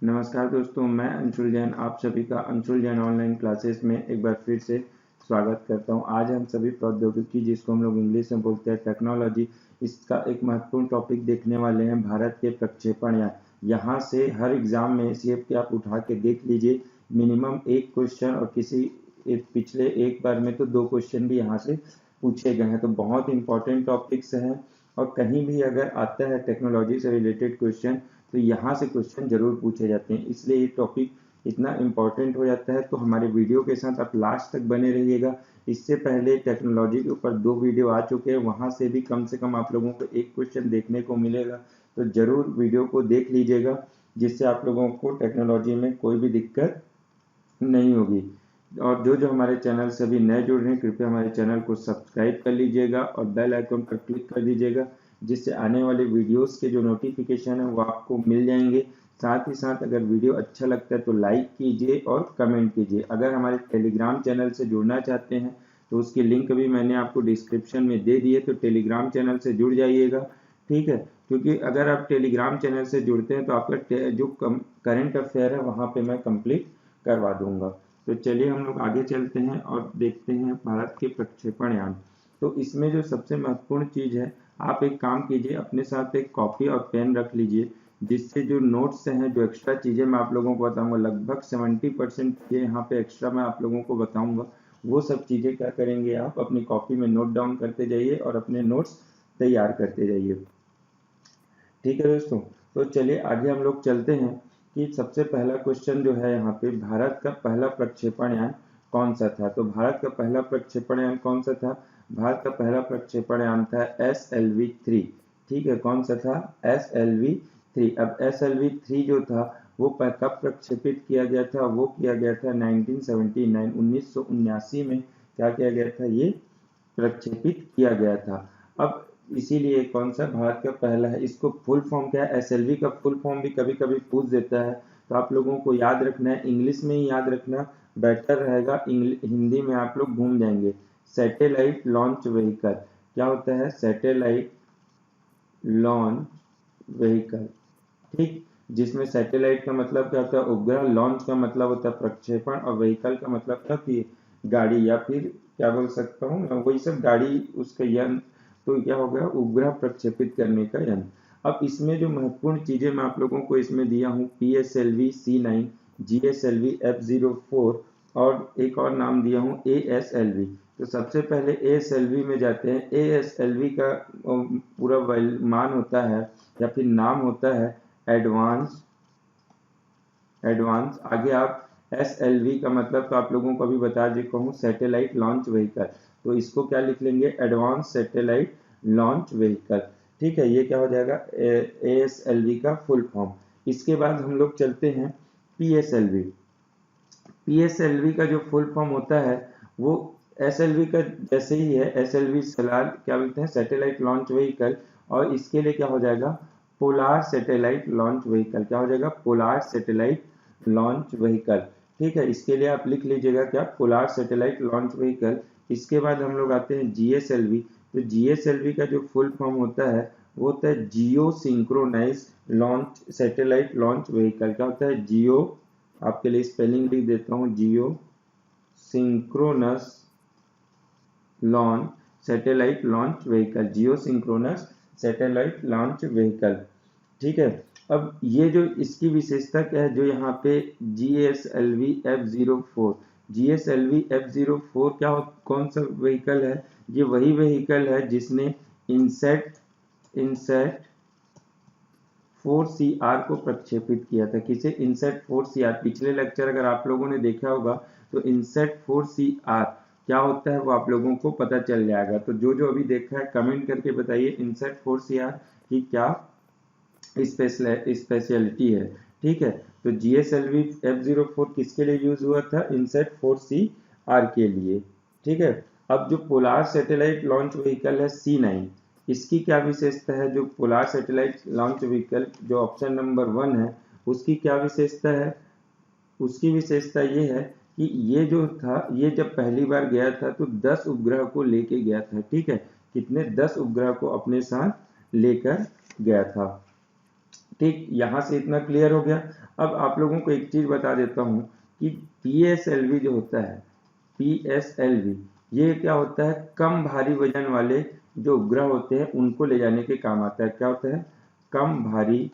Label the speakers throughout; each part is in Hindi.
Speaker 1: नमस्कार दोस्तों, मैं अंशुल जैन आप सभी का अंशुल जैन ऑनलाइन क्लासेस में एक बार फिर से स्वागत करता हूं। आज हम सभी प्रौद्योगिकी, जिसको हम लोग इंग्लिश में बोलते हैं टेक्नोलॉजी, इसका एक महत्वपूर्ण टॉपिक देखने वाले हैं। भारत के प्रक्षेपण यान, यहाँ से हर एग्जाम में सीएफ के आप उठा के देख लीजिए, मिनिमम एक क्वेश्चन और पिछले एक बार में तो 2 क्वेश्चन भी यहाँ से पूछे गए हैं। तो बहुत इंपॉर्टेंट टॉपिक्स हैं और कहीं भी अगर आता है टेक्नोलॉजी से रिलेटेड क्वेश्चन तो यहाँ से क्वेश्चन जरूर पूछे जाते हैं, इसलिए ये टॉपिक इतना इम्पोर्टेंट हो जाता है। तो हमारे वीडियो के साथ आप लास्ट तक बने रहिएगा। इससे पहले टेक्नोलॉजी के ऊपर 2 वीडियो आ चुके हैं, वहाँ से भी कम से कम आप लोगों को एक क्वेश्चन देखने को मिलेगा। तो जरूर वीडियो को देख लीजिएगा, जिससे आप लोगों को टेक्नोलॉजी में कोई भी दिक्कत नहीं होगी। और जो हमारे चैनल से अभी नए जुड़ रहे हैं, कृपया हमारे चैनल को सब्सक्राइब कर लीजिएगा और बेल आइकन पर क्लिक कर दीजिएगा, जिससे आने वाले वीडियोस के जो नोटिफिकेशन है वो आपको मिल जाएंगे। साथ ही साथ अगर वीडियो अच्छा लगता है तो लाइक कीजिए और कमेंट कीजिए। अगर हमारे टेलीग्राम चैनल से जुड़ना चाहते हैं तो उसकी लिंक भी मैंने आपको डिस्क्रिप्शन में दे दी है, तो टेलीग्राम चैनल से जुड़ जाइएगा, ठीक है। क्योंकि अगर आप टेलीग्राम चैनल से जुड़ते हैं तो आपका जो करंट अफेयर है वहाँ पे मैं कंप्लीट करवा दूंगा। तो चलिए हम लोग आगे चलते हैं और देखते हैं भारत के प्रक्षेपण यान। तो इसमें जो सबसे महत्वपूर्ण चीज है, आप एक काम कीजिए, अपने साथ एक कॉपी और पेन रख लीजिए, जिससे जो नोट्स हैं, जो एक्स्ट्रा चीजें मैं आप लोगों को बताऊंगा, लगभग 70% चीजें यहाँ पे एक्स्ट्रा मैं आप लोगों को बताऊंगा। वो सब चीजें क्या करेंगे, आप अपनी कॉपी में नोट डाउन करते जाइए और अपने नोट्स तैयार करते जाइए, ठीक है दोस्तों। तो चलिए आगे हम लोग चलते हैं कि सबसे पहला क्वेश्चन जो है यहाँ पे, भारत का पहला प्रक्षेपण यान कौन सा था। तो भारत का पहला प्रक्षेपण यान कौन सा था? भारत का पहला प्रक्षेपण यान था SLV-3, ठीक है। कौन सा था? SLV-3। अब SLV-3 जो था वो कब प्रक्षेपित किया गया था? वो किया गया था 1979, 1979 में क्या किया गया था? ये प्रक्षेपित किया गया था। अब इसीलिए कौन सा भारत का पहला है, इसको फुल फॉर्म क्या है? SLV का फुल फॉर्म भी कभी कभी पूछ देता है, तो आप लोगों को याद रखना है, इंग्लिश में ही याद रखना बेटर रहेगा, हिंदी में आप लोग घूम जाएंगे। सैटेलाइट लॉन्च व्हीकल क्या होता है? सैटेलाइट लॉन्च व्हीकल, ठीक। जिसमें सैटेलाइट का मतलब क्या होता है? उपग्रह, लॉन्च का मतलब होता है प्रक्षेपण, और व्हीकल का मतलब क्या होती है? गाड़ी, या फिर क्या बोल सकता हूँ मैं, वही सब गाड़ी, उसका यंत्र। तो क्या हो गया? उपग्रह प्रक्षेपित करने का यंत्र। अब इसमें जो महत्वपूर्ण चीजें मैं आप लोगों को इसमें दिया हूँ, PSLV C9, GSLV F04 और एक और नाम दिया हूँ ASLV। तो सबसे पहले ASLV में जाते हैं। ASLV का पूरा मान होता है या फिर नाम होता है एडवांस। आगे आप SLV का मतलब तो आप लोगों को अभी बता चुका हूँ, सैटेलाइट लॉन्च व्हीकल। तो इसको क्या लिख लेंगे? एडवांस सैटेलाइट लॉन्च व्हीकल, ठीक है। ये क्या हो जाएगा? ASLV का फुल फॉर्म। इसके बाद हम लोग चलते हैं PSLV। PSLV का जो फुल फॉर्म होता है वो SLV का जैसे ही है। SLV सलाल क्या बोलते हैं? Satellite launch vehicle. और इसके लिए क्या हो जाएगा? Polar satellite launch vehicle. क्या हो जाएगा? पोलार सैटेलाइट लॉन्च व्हीकल, ठीक है। इसके लिए आप लिख लीजिएगा क्या? Polar satellite launch vehicle. इसके बाद हम लोग आते हैं GSLV। तो GSLV का जो फुल फॉर्म होता है वो होता है geo synchronise launch satellite launch vehicle. क्या होता है? जियो, आपके लिए स्पेलिंग लिख देता हूँ, geo synchronous launch satellite launch vehicle, geo synchronous satellite launch vehicle, ठीक है। अब ये जो इसकी विशेषता क्या है, जो यहाँ पे GSLV F04, GSLV F04 कौन सा व्हीकल है? ये वही व्हीकल है जिसने इनसेट 4CR को प्रक्षेपित किया था। किसे? इनसेट 4CR। पिछले लेक्चर अगर आप लोगों ने देखा होगा तो इनसेट 4CR क्या होता है वो आप लोगों को पता चल जाएगा। तो जो अभी देखा है कमेंट करके बताइए, इनसेट 4CR की क्या स्पेशलिटी है, ठीक है। तो GSLV F04 किसके लिए यूज हुआ था? इनसेट 4CR के लिए, ठीक है। अब जो पोलार सैटेलाइट लॉन्च व्हीकल है C9, इसकी क्या विशेषता है? जो पोलार सैटेलाइट लॉन्च व्हीकल जो ऑप्शन नंबर 1 है, उसकी क्या विशेषता है? उसकी विशेषता ये है कि ये जो था, ये जब पहली बार गया था तो 10 उपग्रह को लेके गया था, ठीक है। कितने? 10 उपग्रह को अपने साथ लेकर गया था। ठीक, यहाँ से इतना क्लियर हो गया। अब आप लोगों को एक चीज बता देता हूँ कि पीएसएलवी जो होता है, पीएसएलवी ये क्या होता है, कम भारी वजन वाले जो उपग्रह होते हैं उनको ले जाने के काम आता है। क्या होता है, कम भारी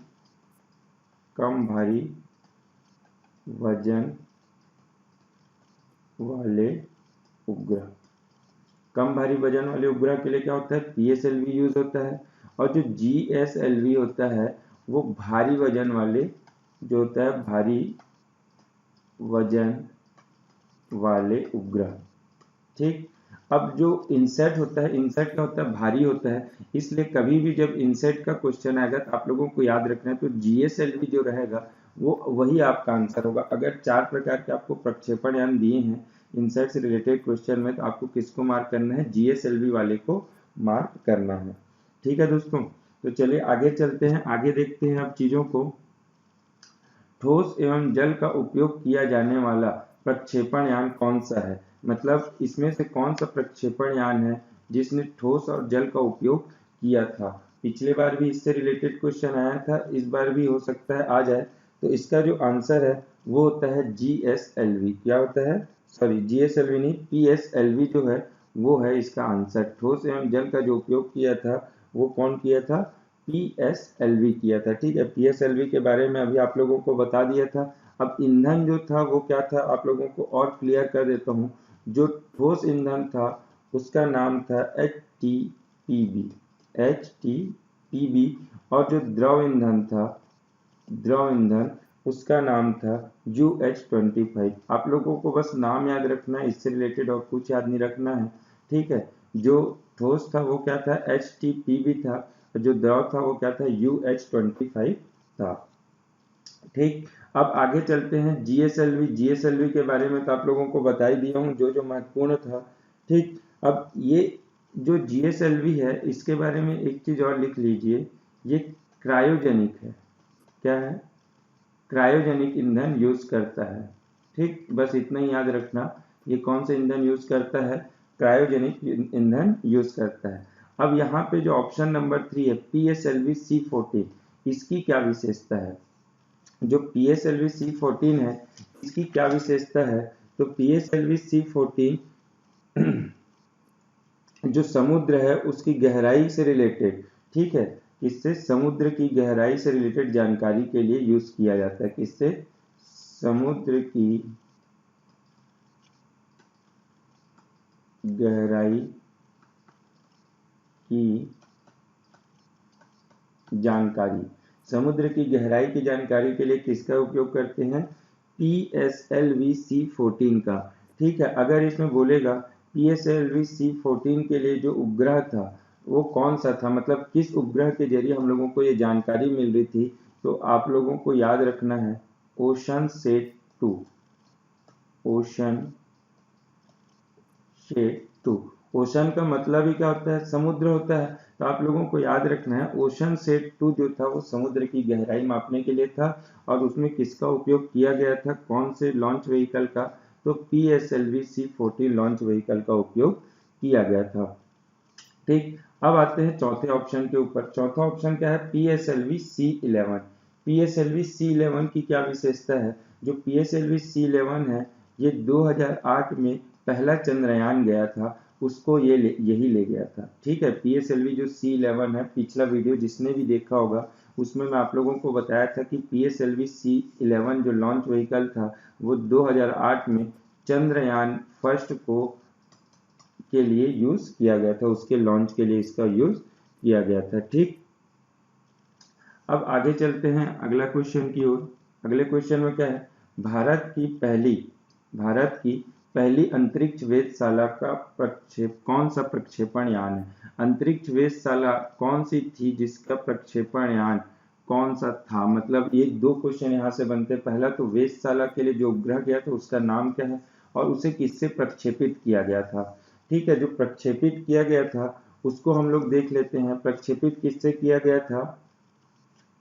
Speaker 1: वजन वाले उपग्रह, कम भारी वजन वाले उपग्रह के लिए क्या होता है, पीएसएलवी यूज होता है। और जो जीएसएलवी होता है वो भारी वजन वाले जो होता है, भारी वजन वाले उपग्रह। ठीक, अब जो इनसेट होता है, इनसेट क्या होता है, भारी होता है, इसलिए कभी भी जब इनसेट का क्वेश्चन आएगा तो आप लोगों को याद रखना है तो जीएसएलवी जो रहेगा वो वही आपका आंसर होगा। अगर 4 प्रकार के आपको प्रक्षेपण यान दिए हैं इनसेट से रिलेटेड क्वेश्चन में, तो आपको किसको मार्क करना है, जीएसएलवी वाले को मार्क करना है। ठीक है दोस्तों, तो चलिए आगे चलते हैं, आगे देखते हैं अब चीजों को। ठोस एवं जल का उपयोग किया जाने वाला प्रक्षेपण यान कौन सा है, मतलब इसमें से कौन सा प्रक्षेपण यान है जिसने ठोस और जल का उपयोग किया था। पिछले बार भी इससे रिलेटेड क्वेश्चन आया था, इस बार भी हो सकता है आ जाए। तो इसका जो आंसर है वो होता है जीएसएलवी। क्या होता है, सॉरी जीएसएलवी नहीं, पीएसएलवी जो है वो है इसका आंसर। ठोस एवं जल का जो उपयोग किया था वो कौन किया था, पीएसएलवी किया था। ठीक है, पीएसएलवी के बारे में अभी आप लोगों को बता दिया था। अब ईंधन जो था वो क्या था, आप लोगों को और क्लियर कर देता हूँ। जो ठोस ईंधन था उसका नाम था एचटीपीबी, एचटीपीबी। और जो द्रव ईंधन था, द्रव ईंधन, उसका नाम था UH-25। आप लोगों को बस नाम याद रखना है, इससे रिलेटेड और कुछ याद नहीं रखना है। ठीक है, जो ठोस था वो क्या था, एचटीपीबी था, और जो द्रव था वो क्या था, UH-25 था। ठीक, अब आगे चलते हैं जीएसएलवी। जीएसएलवी के बारे में तो आप लोगों को बता ही दिया हूँ जो जो महत्वपूर्ण था। ठीक, अब ये जो जीएसएलवी है इसके बारे में एक चीज और लिख लीजिए, ये क्रायोजेनिक है। क्या है, क्रायोजेनिक ईंधन यूज करता है। ठीक, बस इतना ही याद रखना, ये कौन सा ईंधन यूज करता है, क्रायोजेनिक ईंधन यूज करता है। अब यहाँ पे जो ऑप्शन नंबर 3 है पीएसएलवी C14, इसकी क्या विशेषता है, जो पीएसएलवी C14 है इसकी क्या विशेषता है, तो पीएसएलवी C14 जो समुद्र है उसकी गहराई से रिलेटेड, ठीक है, इससे समुद्र की गहराई से रिलेटेड जानकारी के लिए यूज किया जाता है। किससे, समुद्र की गहराई की जानकारी, समुद्र की गहराई की जानकारी के लिए किसका उपयोग करते हैं, पीएसएलवी C14 का। ठीक है, अगर इसमें बोलेगा पीएसएलवी C14 के लिए जो उपग्रह था वो कौन सा था, मतलब किस उपग्रह के जरिए हम लोगों को ये जानकारी मिल रही थी, तो आप लोगों को याद रखना है ocean set 2, ocean set 2। Ocean का मतलब ही क्या होता है, समुद्र होता है। तो आप लोगों को याद रखना है ओशन सेट 2 जो था वो समुद्र की गहराई मापने के लिए था, और उसमें किसका उपयोग किया गया था, कौन से लॉन्च व्हीकल का, तो पीएसएलवी C14 लॉन्च व्हीकल का उपयोग किया गया था। ठीक, अब आते हैं चौथे ऑप्शन के ऊपर। चौथा ऑप्शन क्या है, पीएसएलवी C11। पीएसएलवी C11 की क्या विशेषता है, जो पीएसएलवी C11 है ये 2008 में पहला चंद्रयान गया था उसको यही ले गया था। ठीक है, पीएसएलवी जो C11 है, पिछला वीडियो जिसने भी देखा होगा उसमें मैं आप लोगों को बताया था कि पीएसएलवी C11 जो लॉन्च व्हीकल था वो 2008 में चंद्रयान फर्स्ट को के लिए यूज किया गया था, उसके लॉन्च के लिए इसका यूज किया गया था। ठीक, अब आगे चलते हैं अगला क्वेश्चन की ओर। अगले क्वेश्चन में क्या है, भारत की पहली अंतरिक्ष वेधशाला का कौन सा प्रक्षेपण यान है। अंतरिक्ष वेधशाला कौन सी थी जिसका प्रक्षेपण यान कौन सा था, मतलब ये दो क्वेश्चन यहाँ से बनते हैं। पहला तो वेधशाला के लिए जो उपग्रह गया था उसका नाम क्या है और उसे किससे प्रक्षेपित किया गया था। ठीक है, जो प्रक्षेपित किया गया था उसको हम लोग देख लेते हैं, प्रक्षेपित किससे किया गया था,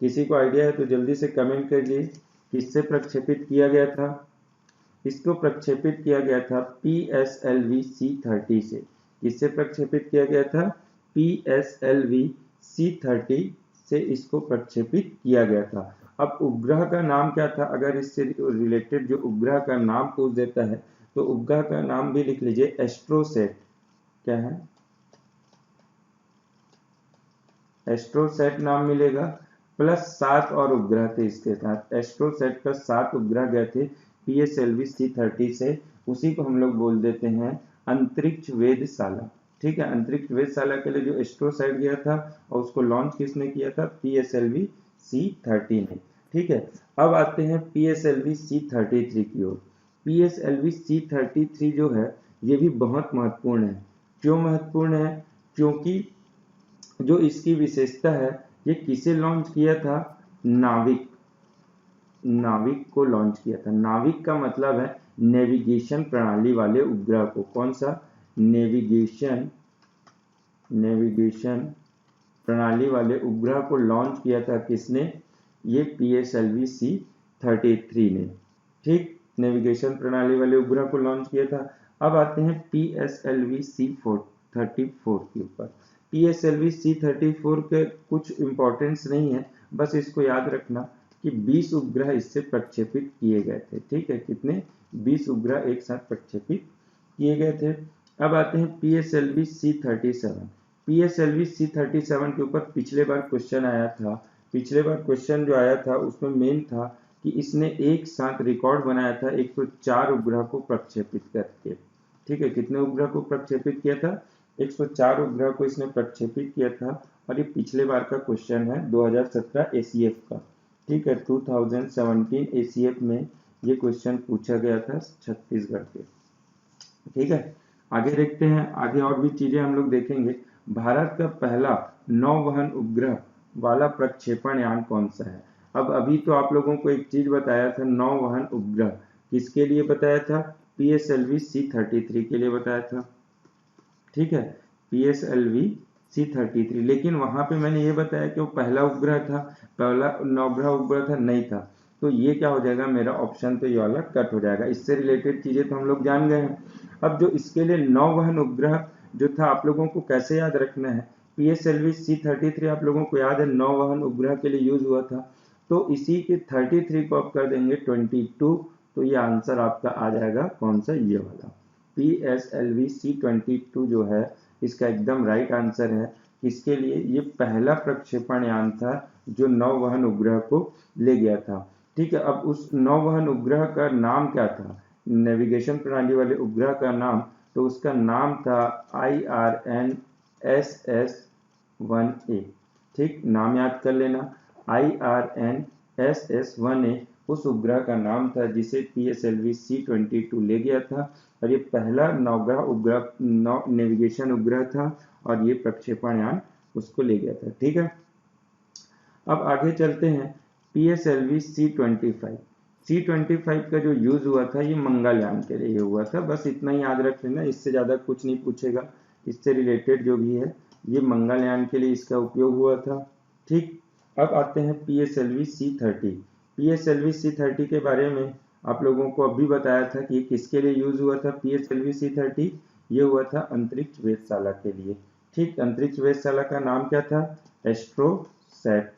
Speaker 1: किसी को आइडिया है तो जल्दी से कमेंट करिए, किससे प्रक्षेपित किया गया था। इसको प्रक्षेपित किया गया था पीएसएलवी C30 से। किससे प्रक्षेपित किया गया था, पीएसएलवी C30 से इसको प्रक्षेपित किया गया था। अब उपग्रह का नाम क्या था? अगर इससे रिलेटेड जो उपग्रह का नाम पूछ देता है तो उपग्रह का नाम भी लिख लीजिए, एस्ट्रोसेट। क्या है? एस्ट्रोसेट नाम मिलेगा, प्लस 7 और उपग्रह थे इसके साथ। एस्ट्रोसेट प्लस 7 उपग्रह गए थे PSLV C30 से। उसी को हम लोग बोल देते हैं अंतरिक्ष वेधशाला। ठीक है, अंतरिक्ष वेधशाला के लिए जो एस्ट्रोसेट गया था और उसको लॉन्च किसने किया था? PSLV C30 ने। ठीक है, अब आते हैं PSLV C33 की ओर। PSLV C33 जो है ये भी बहुत महत्वपूर्ण है। क्यों महत्वपूर्ण है? क्योंकि जो इसकी विशेषता है, ये किसे लॉन्च किया था? नाविक। नाविक को लॉन्च किया था। नाविक का मतलब है नेविगेशन प्रणाली वाले उपग्रह को। कौन सा? नेविगेशन प्रणाली वाले उपग्रह को लॉन्च किया था किसने? ये PSLV C33 ने। ठीक, नेविगेशन प्रणाली वाले उपग्रह को लॉन्च किया था। अब आते हैं PSLV C34 के ऊपर। PSLV C34 के कुछ इंपॉर्टेंस नहीं है, बस इसको याद रखना कि 20 उपग्रह इससे प्रक्षेपित किए गए थे। ठीक है, कितने? 20 उपग्रह एक साथ प्रक्षेपित किए गए थे। अब आते हैं PSLV C37। PSLV C37 के ऊपर पिछले बार क्वेश्चन आया था। पिछले बार क्वेश्चन जो आया था उसमें मेन था कि इसने एक साथ रिकॉर्ड बनाया था 104 उपग्रह को प्रक्षेपित करके। ठीक है, कितने उपग्रह को प्रक्षेपित किया था? 104 उपग्रह को इसने प्रक्षेपित किया था। और ये पिछले बार का क्वेश्चन है 2017 ACF का। ठीक है, 2017 ACF में ये क्वेश्चन पूछा गया था छत्तीसगढ़ के। ठीक है, आगे देखते हैं। आगे और भी चीजें हम लोग देखेंगे। भारत का पहला नौवहन उपग्रह वाला प्रक्षेपण यान कौन सा है? अब अभी तो आप लोगों को एक चीज बताया था, नौवहन उपग्रह किसके लिए बताया था? PSLV C33 के लिए बताया था। ठीक है, PSLV C33। लेकिन वहां पे मैंने ये बताया कि वो पहला उपग्रह था, पहला नौग्रह उपग्रह था, नहीं था। तो ये क्या हो जाएगा? मेरा ऑप्शन तो ये वाला कट हो जाएगा। इससे रिलेटेड चीजें तो हम लोग जान गए हैं। अब जो इसके लिए नौवहन उपग्रह जो था, आप लोगों को कैसे याद रखना है? PSLV C33 आप लोगों को याद है नौवहन उपग्रह के लिए यूज हुआ था। तो इसी के 33 को आप कर देंगे 22, तो ये आंसर आपका आ जाएगा कौन सा? ये वाला PSLV C22 जो है इसका एकदम राइट आंसर है। इसके लिए ये पहला प्रक्षेपण यान था जो नौवहन उपग्रह को ले गया था। ठीक है, अब उस नौवहन उपग्रह का नाम क्या था? नेविगेशन प्रणाली वाले उपग्रह का नाम, तो उसका नाम था IRNSS-1A। ठीक, नाम याद कर लेना, IRNSS-1A उस उपग्रह का नाम था जिसे PSLV C22 ले गया था। और ये पहला नौग्रह उपग्रह नेविगेशन उपग्रह था और ये प्रक्षेपण यान उसको ले गया था। ठीक है, अब आगे चलते हैं। PSLV C25 का जो यूज हुआ था ये मंगलयान के लिए हुआ था। बस इतना ही याद रख लेना, इससे ज्यादा कुछ नहीं पूछेगा। इससे रिलेटेड जो भी है ये मंगलयान के लिए इसका उपयोग हुआ था। ठीक, अब आते हैं PSLV C30। PSLV C30 के बारे में आप लोगों को अभी बताया था कि ये किसके लिए यूज हुआ था। PSLV C30 ये हुआ था अंतरिक्ष वेधशाला के लिए। ठीक, अंतरिक्ष वेधशाला का नाम क्या था? एस्ट्रोसैट।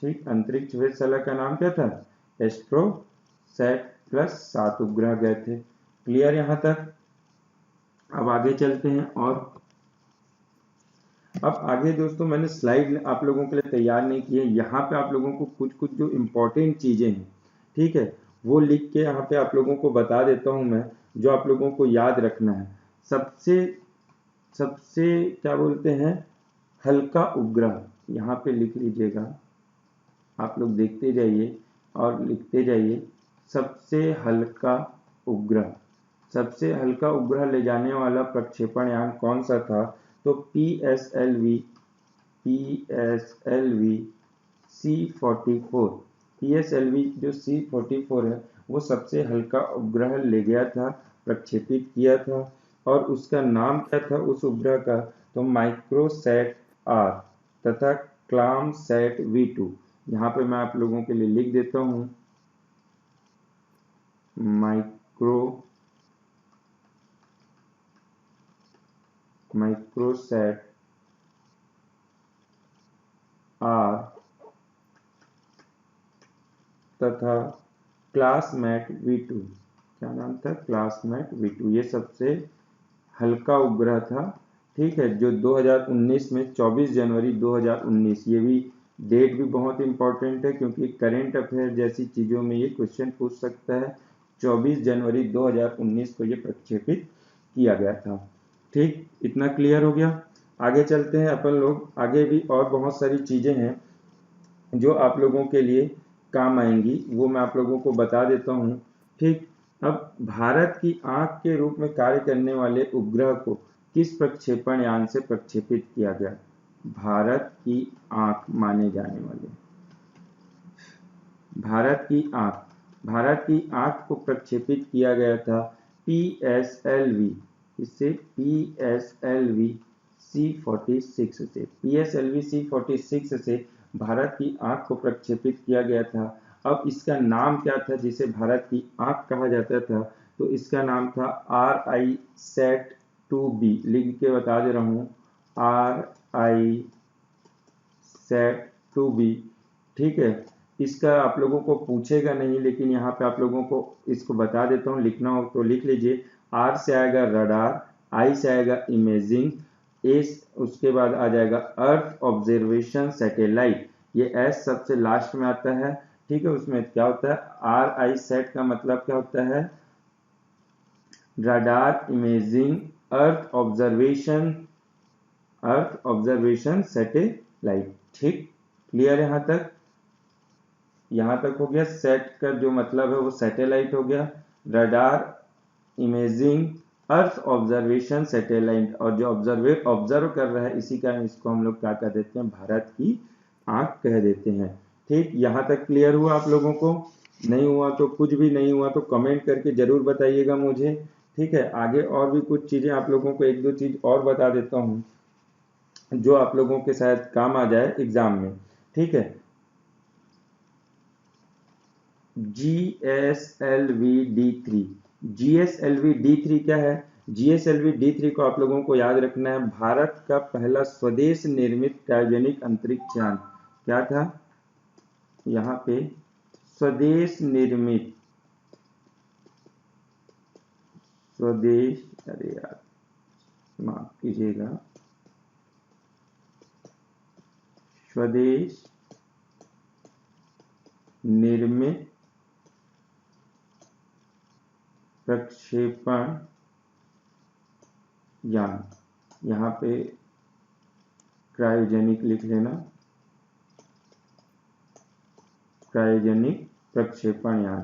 Speaker 1: ठीक, अंतरिक्ष वेधशाला का नाम क्या था? एस्ट्रोसैट प्लस 7 उपग्रह गए थे। क्लियर यहाँ तक? अब आगे चलते हैं। और अब आगे दोस्तों मैंने स्लाइड आप लोगों के लिए तैयार नहीं की है। यहाँ पे आप लोगों को कुछ कुछ जो इम्पोर्टेंट चीजें हैं, ठीक है, वो लिख के यहाँ पे आप लोगों को बता देता हूँ मैं, जो आप लोगों को याद रखना है। सबसे सबसे क्या बोलते हैं, हल्का उपग्रह यहाँ पे लिख लीजिएगा। आप लोग देखते जाइए और लिखते जाइए। सबसे हल्का उपग्रह, सबसे हल्का उपग्रह ले जाने वाला प्रक्षेपण यान कौन सा था? तो PSLV C44। PSLV जो C44 है वो सबसे हल्का उपग्रह ले गया था, प्रक्षेपित किया था। और उसका नाम क्या था उस उपग्रह का? तो माइक्रोसैट R तथा क्लामसैट V2। यहाँ पे मैं आप लोगों के लिए लिख देता हूँ, माइक्रोसैट उसका था क्लासमेट V2। क्या नाम था? Classmate V2। ये सबसे हल्का उपग्रह था, ठीक है, जो 2019 में 24 जनवरी 2019, ये भी डेट भी बहुत इंपॉर्टेंट है क्योंकि करेंट अफेयर जैसी चीज़ों में ये क्वेश्चन पूछ सकता है। 24 जनवरी 2019 को ये प्रक्षेपित किया गया था। ठीक, इतना क्लियर हो गया। आगे चलते हैं अपन लोग। आगे भी और बहुत सारी चीज़ें हैं जो आप लोगों के लिए काम आएंगी, वो मैं आप लोगों को बता देता हूँ। ठीक, अब भारत की आंख के रूप में कार्य करने वाले उपग्रह को किस प्रक्षेपण यान से प्रक्षेपित किया गया? भारत की आंख माने जाने वाले, भारत की आंख को प्रक्षेपित किया गया था PSLV, इससे PSLV C-46 से, PSLV C-46 से भारत की आंख को प्रक्षेपित किया गया था। अब इसका नाम क्या था जिसे भारत की आंख कहा जाता था? तो इसका नाम था RISAT-2B। लिख के बता दे रहा हूँ, RISAT-2B। ठीक है, इसका आप लोगों को पूछेगा नहीं, लेकिन यहाँ पे आप लोगों को इसको बता देता हूँ, लिखना हो तो लिख लीजिए। R से आएगा रडार, I से आएगा इमेजिंग, उसके बाद आ जाएगा अर्थ ऑब्जर्वेशन सैटेलाइट, ये S सबसे लास्ट में आता है। ठीक है, उसमें क्या होता है? RISAT का मतलब क्या होता है? Radar imaging earth observation satellite. ठीक, क्लियर यहाँ तक? यहाँ तक हो गया। सेट का जो मतलब है वो सैटेलाइट हो गया, radar imaging earth observation satellite, और जो ऑब्जर्व कर रहा है इसी कारण इसको हम लोग क्या कह देते हैं? भारत की आंख कह देते हैं। ठीक, यहाँ तक क्लियर हुआ आप लोगों को? नहीं हुआ तो, कुछ भी नहीं हुआ तो कमेंट करके जरूर बताइएगा मुझे। ठीक है, आगे और भी कुछ चीजें आप लोगों को एक दो चीज और बता देता हूँ जो आप लोगों के शायद काम आ जाए एग्जाम में। ठीक है, GSLV-D3, GSLV-D3 क्या है? GSLV-D3 को आप लोगों को याद रखना है, भारत का पहला स्वदेश निर्मित क्रायोजेनिक अंतरिक्ष यान। क्या था यहाँ पे? स्वदेश निर्मित, अरे यार माफ कीजिएगा, स्वदेश निर्मित प्रक्षेपण यान। यहाँ पे क्रायोजेनिक लिख लेना, क्रायोजेनिक प्रक्षेपण यान।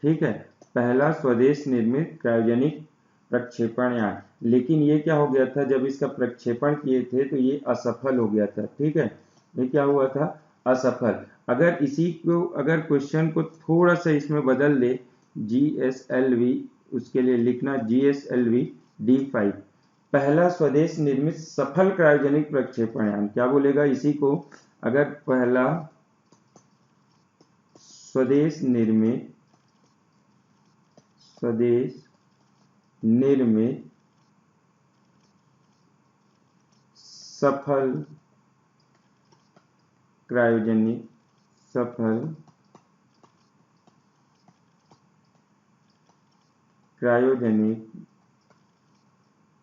Speaker 1: ठीक है, पहला स्वदेश निर्मित क्रायोजेनिक प्रक्षेपण यान। लेकिन ये क्या हो गया था, जब इसका प्रक्षेपण किए थे तो ये असफल हो गया था। ठीक है, ये क्या हुआ था? असफल। अगर इसी को, अगर क्वेश्चन को थोड़ा सा इसमें बदल ले, GSLV, उसके लिए लिखना GSLV-D5, पहला स्वदेश निर्मित सफल क्रायोजेनिक प्रक्षेपण यान। क्या बोलेगा इसी को? अगर पहला स्वदेश निर्मित सफल क्रायोजेनिक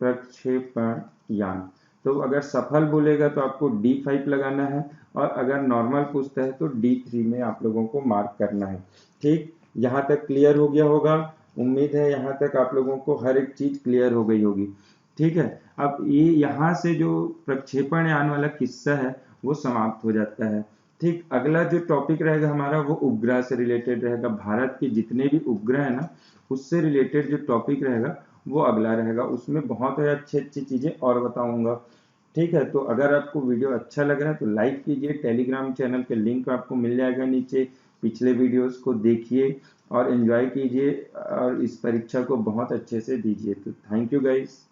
Speaker 1: प्रक्षेपण यान। तो अगर सफल बोलेगा तो आपको D5 लगाना है, और अगर नॉर्मल पूछता है तो D3 में आप लोगों को मार्क करना है। ठीक, यहाँ तक क्लियर हो गया होगा? उम्मीद है यहाँ तक आप लोगों को हर एक चीज क्लियर हो गई होगी। ठीक है, अब ये यहाँ से जो प्रक्षेपण यान वाला किस्सा है वो समाप्त हो जाता है। ठीक, अगला जो टॉपिक रहेगा हमारा वो उपग्रह से रिलेटेड रहेगा। भारत के जितने भी उपग्रह है ना, उससे रिलेटेड जो टॉपिक रहेगा वो अगला रहेगा। उसमें बहुत अच्छी अच्छी चीजें और बताऊंगा। ठीक है, तो अगर आपको वीडियो अच्छा लग रहा है तो लाइक कीजिए। टेलीग्राम चैनल के लिंक आपको मिल जाएगा नीचे, पिछले वीडियोस को देखिए और एंजॉय कीजिए, और इस परीक्षा को बहुत अच्छे से दीजिए। तो थैंक यू गाइस।